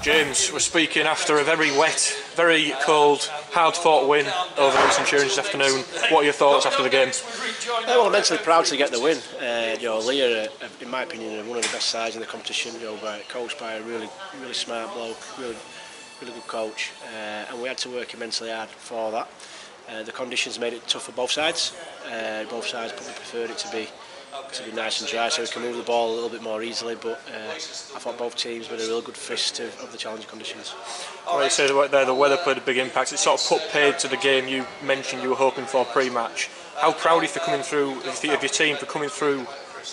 James, we're speaking after a very wet, very cold, hard-fought win over Leigh Centurions this afternoon. What are your thoughts after the game? Well, I'm immensely proud to get the win. Leigh are, in my opinion, one of the best sides in the competition. Coached by a really smart bloke, really good coach, and we had to work immensely hard for that. The conditions made it tough for both sides. Both sides probably preferred it to be nice and dry, so we can move the ball a little bit more easily. But I thought both teams made a real good fist of the challenging conditions. Well, you say the weather played a big impact. It sort of put paid to the game you mentioned you were hoping for pre-match. How proud are you for coming through, of your team for coming through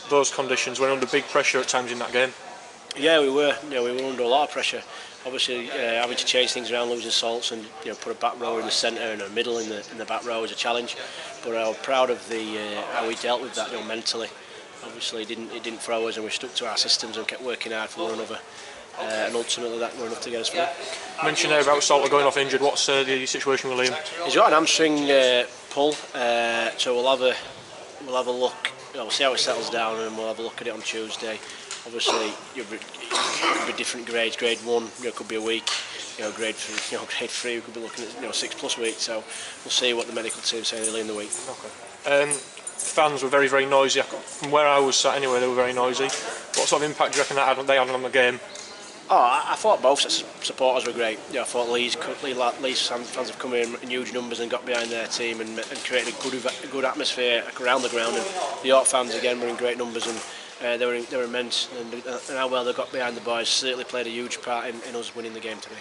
those conditions when under big pressure at times in that game? Yeah, we were. We were under a lot of pressure. Obviously, having to change things around, losing salts, and put a back row in the centre and a middle in the back row is a challenge. But I'm proud of how we dealt with that, mentally. Obviously, it didn't throw us, and we stuck to our systems and kept working hard for one another. And ultimately, that were enough to get us through. You mentioned there about Salter going off injured. What's the situation with Liam? He's got an hamstring pull, so we'll have a look. We'll see how it settles down, and we'll have a look at it on Tuesday. Obviously, it could be different grades. Grade 1, could be a week. Grade 3, we could be looking at 6+ weeks. So we'll see what the medical team say early in the week. Okay. Fans were very noisy. From where I was sat anyway, they were very noisy. What sort of impact do you reckon they had on the game? I thought both supporters were great. I thought Lee's fans have come in huge numbers and got behind their team and created a good atmosphere around the ground. And the York fans again were in great numbers, and they were immense. And how well they got behind the boys certainly played a huge part in us winning the game today.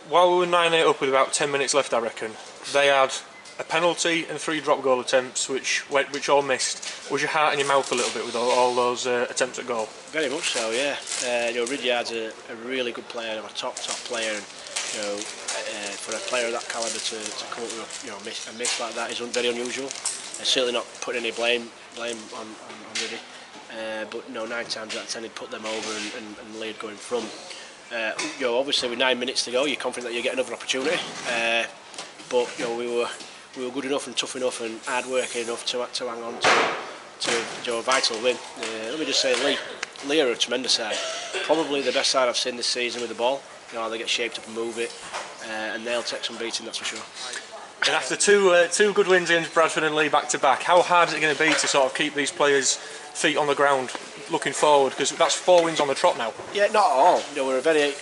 While we were 9-8 up with about 10 minutes left, I reckon, they had a penalty and 3 drop goal attempts which all missed. Was your heart in your mouth a little bit with all those attempts at goal? Very much so, yeah. Rudyard's a really good player, a top player, and for a player of that calibre to come up with a miss like that is very unusual. Certainly not putting any blame on Rudy, but 9 times out of 10 he'd put them over and Leigh would go in front. Obviously with 9 minutes to go, you're confident that you get another opportunity, but we were good enough and tough enough and hard working enough to hang on to a vital win. Let me just say, Leigh are a tremendous side. Probably the best side I've seen this season with the ball. They get shaped up and move it, and they'll take some beating, that's for sure. And after two good wins against Bradford and Leigh back to back, how hard is it going to be to sort of keep these players' feet on the ground looking forward? Because that's 4 wins on the trot now. Yeah, not at all. We're a very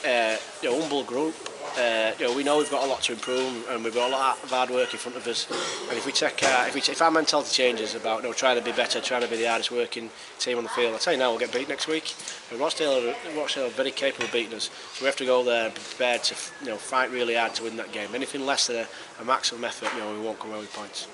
humble group. We know we've got a lot to improve, and we've got a lot of hard work in front of us. And if our mentality changes about trying to be better, trying to be the hardest working team on the field, I tell you now, we'll get beat next week. And Rochdale are very capable of beating us, so we have to go there and be prepared to fight really hard to win that game. Anything less than a maximum effort, we won't come away with points.